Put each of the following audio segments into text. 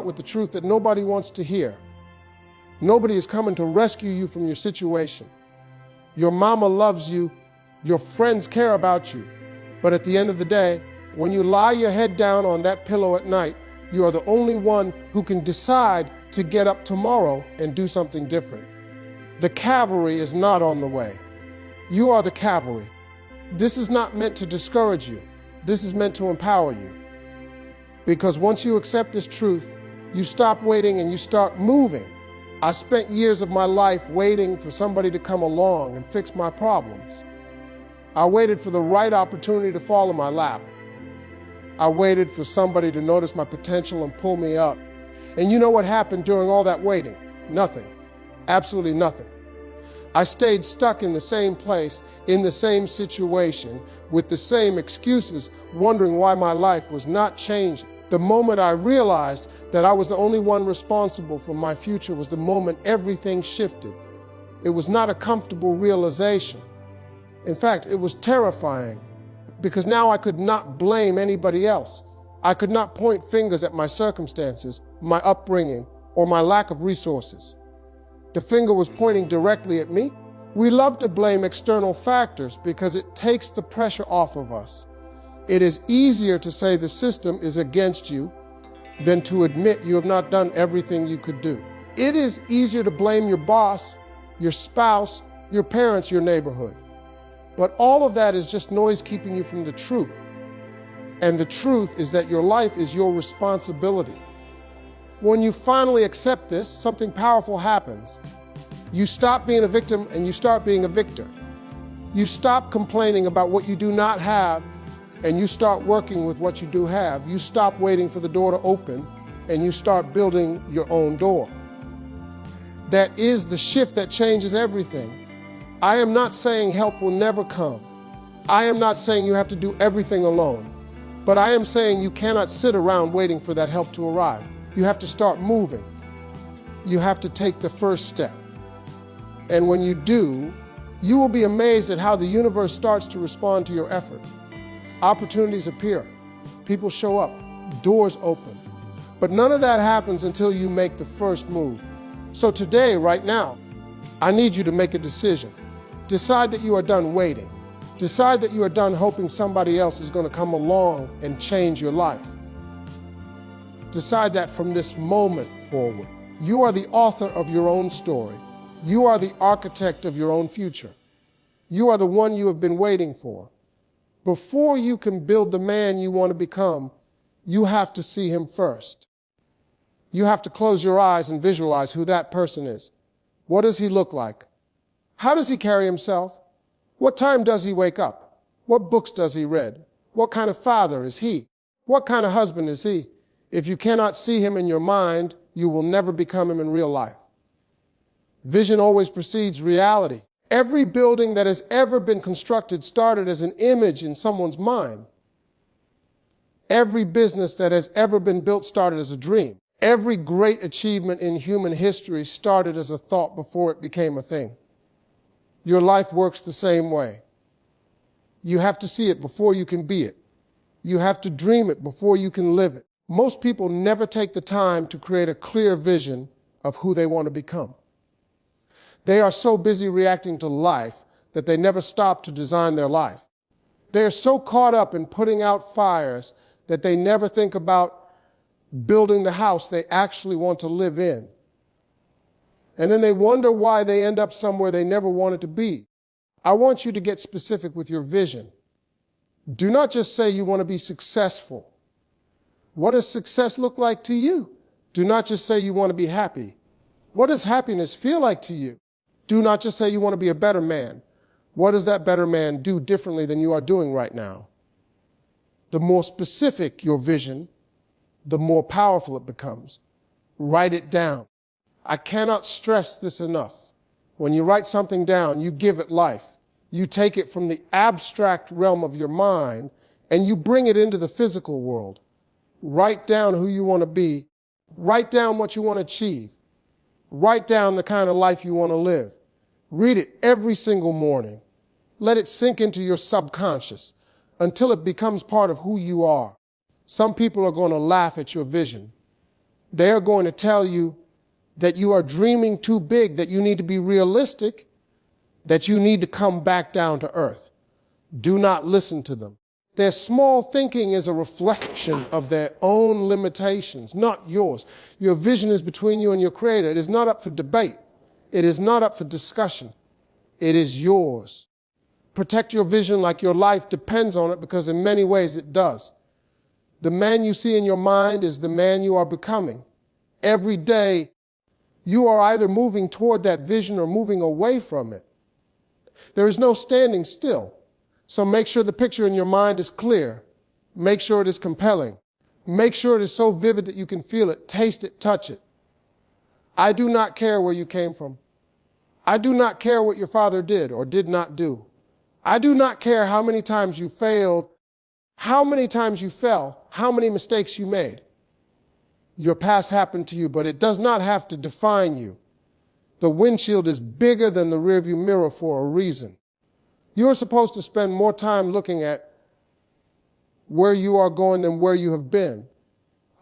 with the truth that nobody wants to hear. Nobody is coming to rescue you from your situation. Your mama loves you. Your friends care about you. But at the end of the day, when you lie your head down on that pillow at night, you are the only one who can decide to get up tomorrow and do something different. The cavalry is not on the way. You are the cavalry. This is not meant to discourage you. This is meant to empower you. Because once you accept this truth, you stop waiting and you start moving. I spent years of my life waiting for somebody to come along and fix my problems. I waited for the right opportunity to fall in my lap. I waited for somebody to notice my potential and pull me up. And you know what happened during all that waiting? Nothing. Absolutely nothing. I stayed stuck in the same place, in the same situation, with the same excuses, wondering why my life was not changing. The moment I realized that I was the only one responsible for my future was the moment everything shifted. It was not a comfortable realization. In fact, it was terrifying, because now I could not blame anybody else. I could not point fingers at my circumstances, my upbringing, or my lack of resources. The finger was pointing directly at me. We love to blame external factors because it takes the pressure off of us. It is easier to say the system is against you than to admit you have not done everything you could do. It is easier to blame your boss, your spouse, your parents, your neighborhood. But all of that is just noise keeping you from the truth. And the truth is that your life is your responsibility. When you finally accept this, something powerful happens. You stop being a victim and you start being a victor. You stop complaining about what you do not have and you start working with what you do have. You stop waiting for the door to open and you start building your own door. That is the shift that changes everything. I am not saying help will never come. I am not saying you have to do everything alone. But I am saying you cannot sit around waiting for that help to arrive. You have to start moving. You have to take the first step. And when you do, you will be amazed at how the universe starts to respond to your effort. Opportunities appear. People show up. Doors open. But none of that happens until you make the first move. So today, right now, I need you to make a decision. Decide that you are done waiting. Decide that you are done hoping somebody else is going to come along and change your life. Decide that from this moment forward, you are the author of your own story. You are the architect of your own future. You are the one you have been waiting for. Before you can build the man you want to become, you have to see him first. You have to close your eyes and visualize who that person is. What does he look like? How does he carry himself? What time does he wake up? What books does he read? What kind of father is he? What kind of husband is he? If you cannot see him in your mind, you will never become him in real life. Vision always precedes reality. Every building that has ever been constructed started as an image in someone's mind. Every business that has ever been built started as a dream. Every great achievement in human history started as a thought before it became a thing. Your life works the same way. You have to see it before you can be it. You have to dream it before you can live it. Most people never take the time to create a clear vision of who they want to become. They are so busy reacting to life that they never stop to design their life. They are so caught up in putting out fires that they never think about building the house they actually want to live in. And then they wonder why they end up somewhere they never wanted to be. I want you to get specific with your vision. Do not just say you want to be successful. What does success look like to you? Do not just say you want to be happy. What does happiness feel like to you? Do not just say you want to be a better man. What does that better man do differently than you are doing right now? The more specific your vision, the more powerful it becomes. Write it down. I cannot stress this enough. When you write something down, you give it life. You take it from the abstract realm of your mind and you bring it into the physical world. Write down who you want to be. Write down what you want to achieve. Write down the kind of life you want to live. Read it every single morning. Let it sink into your subconscious until it becomes part of who you are. Some people are going to laugh at your vision. They are going to tell you that you are dreaming too big, that you need to be realistic, that you need to come back down to earth. Do not listen to them. Their small thinking is a reflection of their own limitations, not yours. Your vision is between you and your Creator. It is not up for debate. It is not up for discussion. It is yours. Protect your vision like your life depends on it, because in many ways it does. The man you see in your mind is the man you are becoming. Every day, you are either moving toward that vision or moving away from it. There is no standing still. So make sure the picture in your mind is clear. Make sure it is compelling. Make sure it is so vivid that you can feel it, taste it, touch it. I do not care where you came from. I do not care what your father did or did not do. I do not care how many times you failed, how many times you fell, how many mistakes you made. Your past happened to you, but it does not have to define you. The windshield is bigger than the rearview mirror for a reason. You are supposed to spend more time looking at where you are going than where you have been.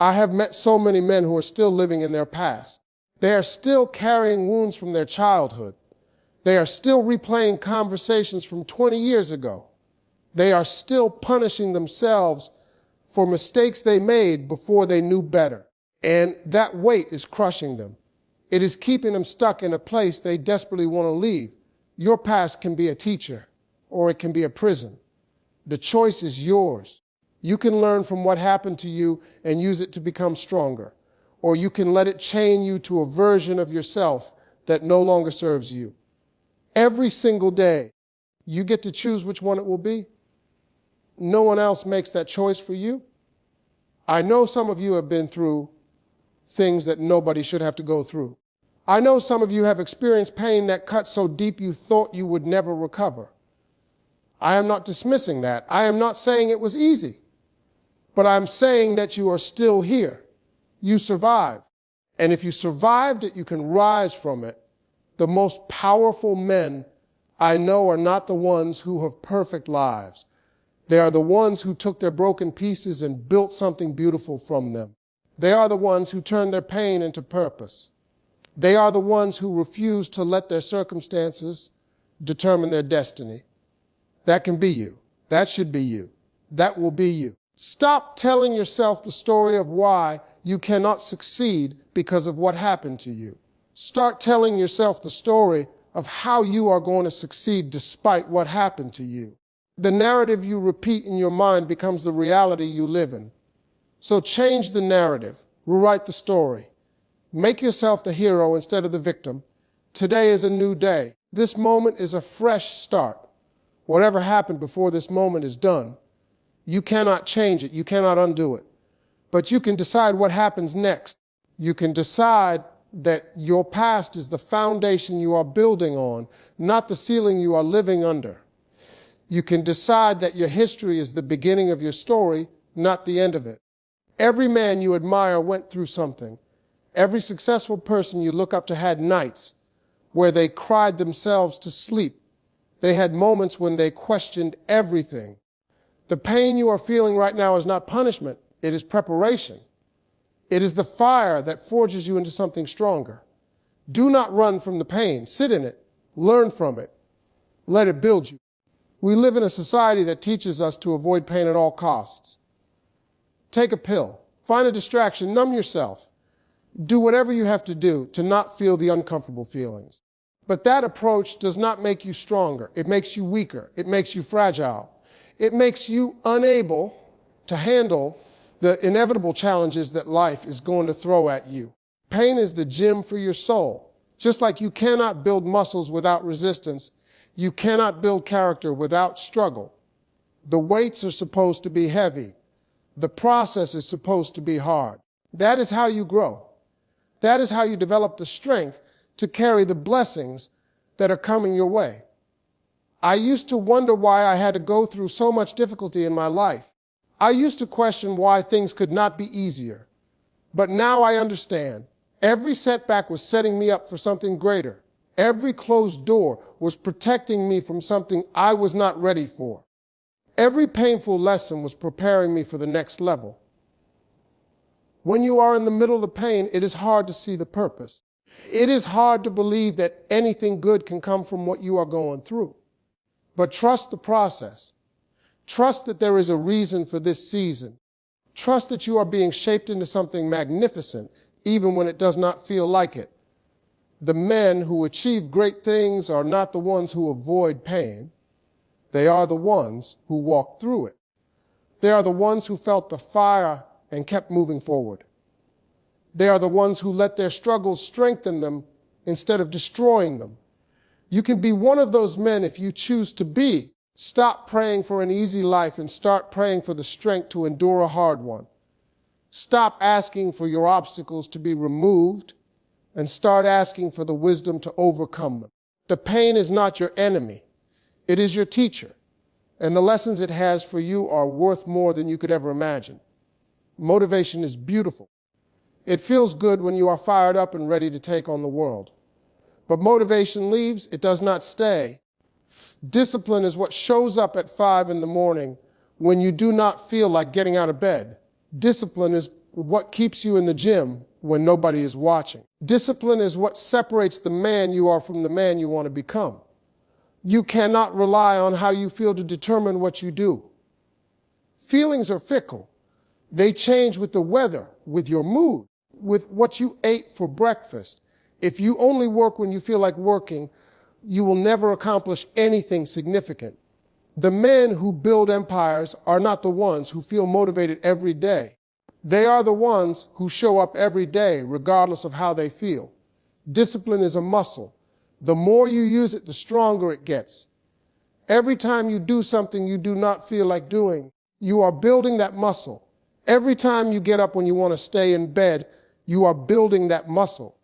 I have met so many men who are still living in their past. They are still carrying wounds from their childhood. They are still replaying conversations from 20 years ago. They are still punishing themselves for mistakes they made before they knew better. And that weight is crushing them. It is keeping them stuck in a place they desperately want to leave. Your past can be a teacher, or it can be a prison. The choice is yours. You can learn from what happened to you and use it to become stronger, or you can let it chain you to a version of yourself that no longer serves you. Every single day, you get to choose which one it will be. No one else makes that choice for you. I know some of you have been through things that nobody should have to go through. I know some of you have experienced pain that cut so deep you thought you would never recover. I am not dismissing that. I am not saying it was easy, but I'm saying that you are still here. You survived. And if you survived it, you can rise from it. The most powerful men I know are not the ones who have perfect lives. They are the ones who took their broken pieces and built something beautiful from them. They are the ones who turned their pain into purpose. They are the ones who refuse to let their circumstances determine their destiny. That can be you. That should be you. That will be you. Stop telling yourself the story of why you cannot succeed because of what happened to you. Start telling yourself the story of how you are going to succeed despite what happened to you. The narrative you repeat in your mind becomes the reality you live in. So change the narrative. Rewrite the story. Make yourself the hero instead of the victim. Today is a new day. This moment is a fresh start. Whatever happened before this moment is done. You cannot change it. You cannot undo it. But you can decide what happens next. You can decide that your past is the foundation you are building on, not the ceiling you are living under. You can decide that your history is the beginning of your story, not the end of it. Every man you admire went through something. Every successful person you look up to had nights where they cried themselves to sleep. They had moments when they questioned everything. The pain you are feeling right now is not punishment. It is preparation. It is the fire that forges you into something stronger. Do not run from the pain. Sit in it. Learn from it. Let it build you. We live in a society that teaches us to avoid pain at all costs. Take a pill. Find a distraction. Numb yourself. Do whatever you have to do to not feel the uncomfortable feelings. But that approach does not make you stronger. It makes you weaker. It makes you fragile. It makes you unable to handle the inevitable challenges that life is going to throw at you. Pain is the gym for your soul. Just like you cannot build muscles without resistance, you cannot build character without struggle. The weights are supposed to be heavy. The process is supposed to be hard. That is how you grow. That is how you develop the strength to carry the blessings that are coming your way. I used to wonder why I had to go through so much difficulty in my life. I used to question why things could not be easier. But now I understand. Every setback was setting me up for something greater. Every closed door was protecting me from something I was not ready for. Every painful lesson was preparing me for the next level. When you are in the middle of the pain, it is hard to see the purpose. It is hard to believe that anything good can come from what you are going through. But trust the process. Trust that there is a reason for this season. Trust that you are being shaped into something magnificent, even when it does not feel like it. The men who achieve great things are not the ones who avoid pain. They are the ones who walk through it. They are the ones who felt the fire and kept moving forward. They are the ones who let their struggles strengthen them instead of destroying them. You can be one of those men if you choose to be. Stop praying for an easy life and start praying for the strength to endure a hard one. Stop asking for your obstacles to be removed and start asking for the wisdom to overcome them. The pain is not your enemy. It is your teacher, and the lessons it has for you are worth more than you could ever imagine. Motivation is beautiful. It feels good when you are fired up and ready to take on the world. But motivation leaves, it does not stay. Discipline is what shows up at 5 in the morning when you do not feel like getting out of bed. Discipline is what keeps you in the gym when nobody is watching. Discipline is what separates the man you are from the man you want to become. You cannot rely on how you feel to determine what you do. Feelings are fickle. They change with the weather, with your mood, with what you ate for breakfast. If you only work when you feel like working, you will never accomplish anything significant. The men who build empires are not the ones who feel motivated every day. They are the ones who show up every day, regardless of how they feel. Discipline is a muscle. The more you use it, the stronger it gets. Every time you do something you do not feel like doing, you are building that muscle. Every time you get up when you want to stay in bed, you are building that muscle.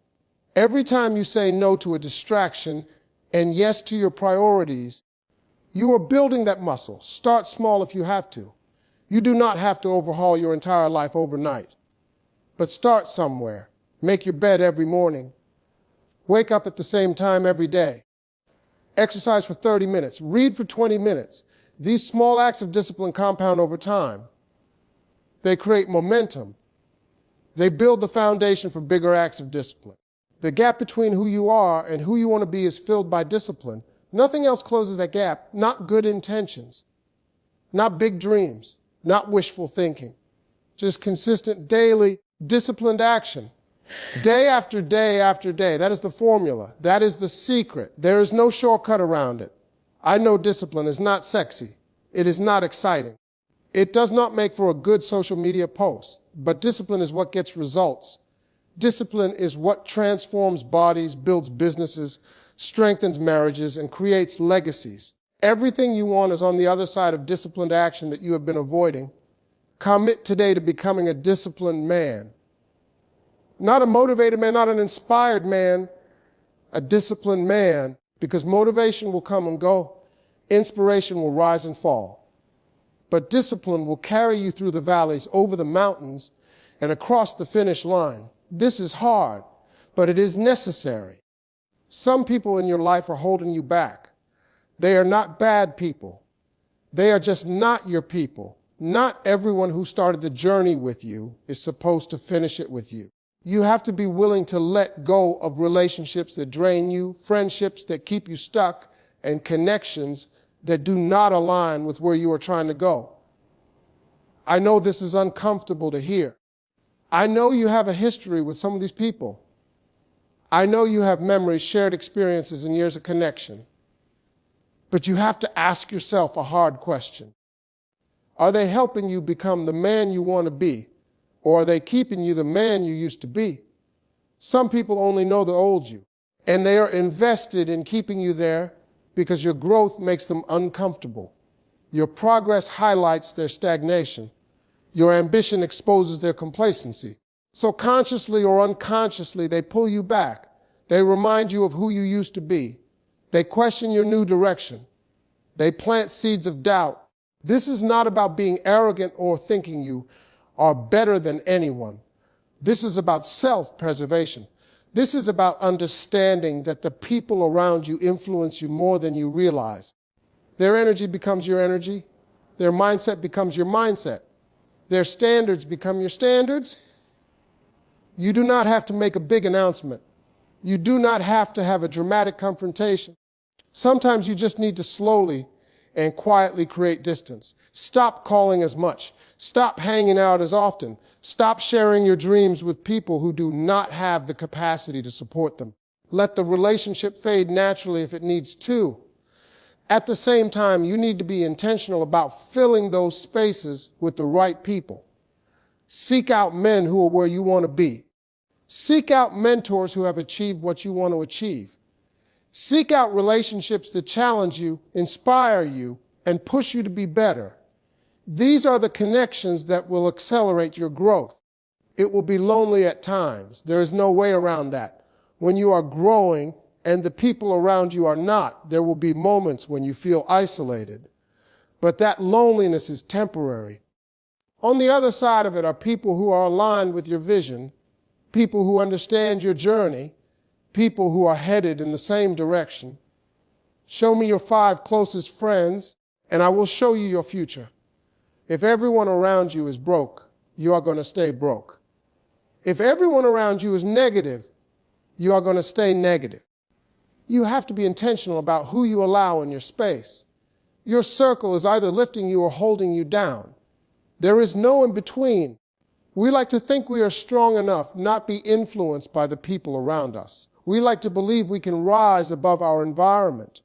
Every time you say no to a distraction and yes to your priorities, you are building that muscle. Start small if you have to. You do not have to overhaul your entire life overnight. But start somewhere. Make your bed every morning. Wake up at the same time every day. Exercise for 30 minutes. Read for 20 minutes. These small acts of discipline compound over time. They create momentum. They build the foundation for bigger acts of discipline. The gap between who you are and who you want to be is filled by discipline. Nothing else closes that gap. Not good intentions. Not big dreams. Not wishful thinking. Just consistent, daily, disciplined action. Day after day after day. That is the formula. That is the secret. There is no shortcut around it. I know discipline is not sexy. It is not exciting. It does not make for a good social media post. But discipline is what gets results. Discipline is what transforms bodies, builds businesses, strengthens marriages, and creates legacies. Everything you want is on the other side of disciplined action that you have been avoiding. Commit today to becoming a disciplined man. Not a motivated man, not an inspired man, a disciplined man, because motivation will come and go, inspiration will rise and fall. But discipline will carry you through the valleys, over the mountains, and across the finish line. This is hard, but it is necessary. Some people in your life are holding you back. They are not bad people. They are just not your people. Not everyone who started the journey with you is supposed to finish it with you. You have to be willing to let go of relationships that drain you, friendships that keep you stuck, and connections that do not align with where you are trying to go. I know this is uncomfortable to hear. I know you have a history with some of these people. I know you have memories, shared experiences, and years of connection. But you have to ask yourself a hard question. Are they helping you become the man you want to be? Or are they keeping you the man you used to be? Some people only know the old you, and they are invested in keeping you there because your growth makes them uncomfortable. Your progress highlights their stagnation. Your ambition exposes their complacency. So consciously or unconsciously, they pull you back. They remind you of who you used to be. They question your new direction. They plant seeds of doubt. This is not about being arrogant or thinking you are better than anyone. This is about self-preservation. This is about understanding that the people around you influence you more than you realize. Their energy becomes your energy. Their mindset becomes your mindset. Their standards become your standards. You do not have to make a big announcement. You do not have to have a dramatic confrontation. Sometimes you just need to slowly and quietly create distance. Stop calling as much. Stop hanging out as often. Stop sharing your dreams with people who do not have the capacity to support them. Let the relationship fade naturally if it needs to. At the same time, you need to be intentional about filling those spaces with the right people. Seek out men who are where you want to be. Seek out mentors who have achieved what you want to achieve. Seek out relationships that challenge you, inspire you, and push you to be better. These are the connections that will accelerate your growth. It will be lonely at times. There is no way around that. When you are growing and the people around you are not, there will be moments when you feel isolated. But that loneliness is temporary. On the other side of it are people who are aligned with your vision, people who understand your journey, people who are headed in the same direction. Show me your 5 closest friends, and I will show you your future. If everyone around you is broke, you are going to stay broke. If everyone around you is negative, you are going to stay negative. You have to be intentional about who you allow in your space. Your circle is either lifting you or holding you down. There is no in between. We like to think we are strong enough not be influenced by the people around us. We like to believe we can rise above our environment.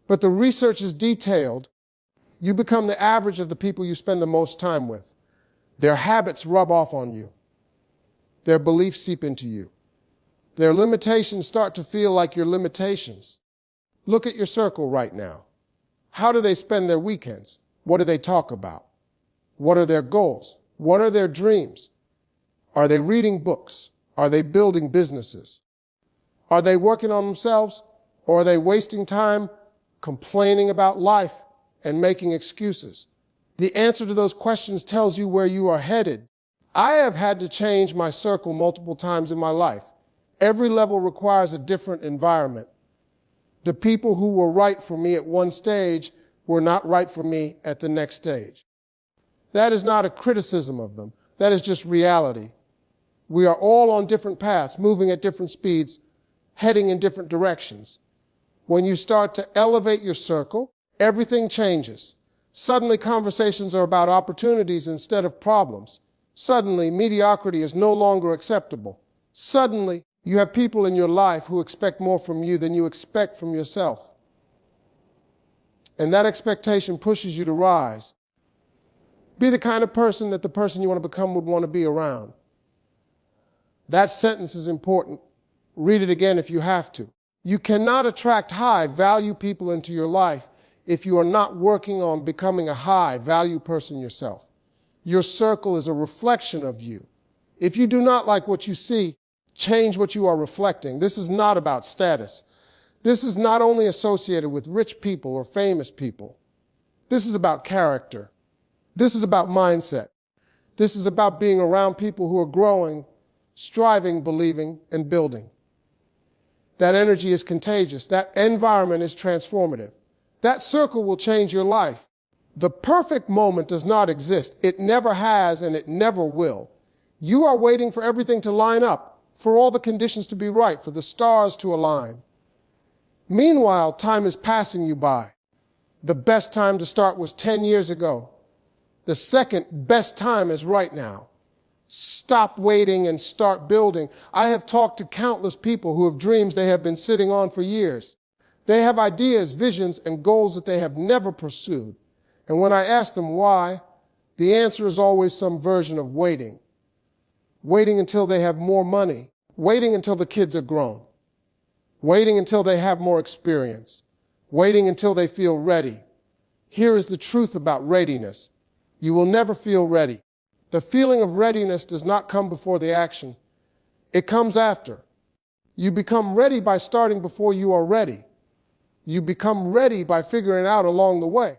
But the research is detailed. You become the average of the people you spend the most time with. Their habits rub off on you. Their beliefs seep into you. Their limitations start to feel like your limitations. Look at your circle right now. How do they spend their weekends? What do they talk about? What are their goals? What are their dreams? Are they reading books? Are they building businesses? Are they working on themselves? Or are they wasting time complaining about life and making excuses? The answer to those questions tells you where you are headed. I have had to change my circle multiple times in my life. Every level requires a different environment. The people who were right for me at one stage were not right for me at the next stage. That is not a criticism of them. That is just reality. We are all on different paths, moving at different speeds, heading in different directions. When you start to elevate your circle, everything changes. Suddenly, conversations are about opportunities instead of problems. Suddenly, mediocrity is no longer acceptable. Suddenly, you have people in your life who expect more from you than you expect from yourself. And that expectation pushes you to rise. Be the kind of person that the person you want to become would want to be around. That sentence is important. Read it again if you have to. You cannot attract high-value people into your life if you are not working on becoming a high-value person yourself. Your circle is a reflection of you. If you do not like what you see, change what you are reflecting. This is not about status. This is not only associated with rich people or famous people. This is about character. This is about mindset. This is about being around people who are growing, striving, believing, and building. That energy is contagious. That environment is transformative. That circle will change your life. The perfect moment does not exist. It never has, and it never will. You are waiting for everything to line up, for all the conditions to be right, for the stars to align. Meanwhile, time is passing you by. The best time to start was 10 years ago. The second best time is right now. Stop waiting and start building. I have talked to countless people who have dreams they have been sitting on for years. They have ideas, visions, and goals that they have never pursued. And when I ask them why, the answer is always some version of waiting. Waiting until they have more money. Waiting until the kids are grown. Waiting until they have more experience. Waiting until they feel ready. Here is the truth about readiness. You will never feel ready. The feeling of readiness does not come before the action. It comes after. You become ready by starting before you are ready. You become ready by figuring out along the way.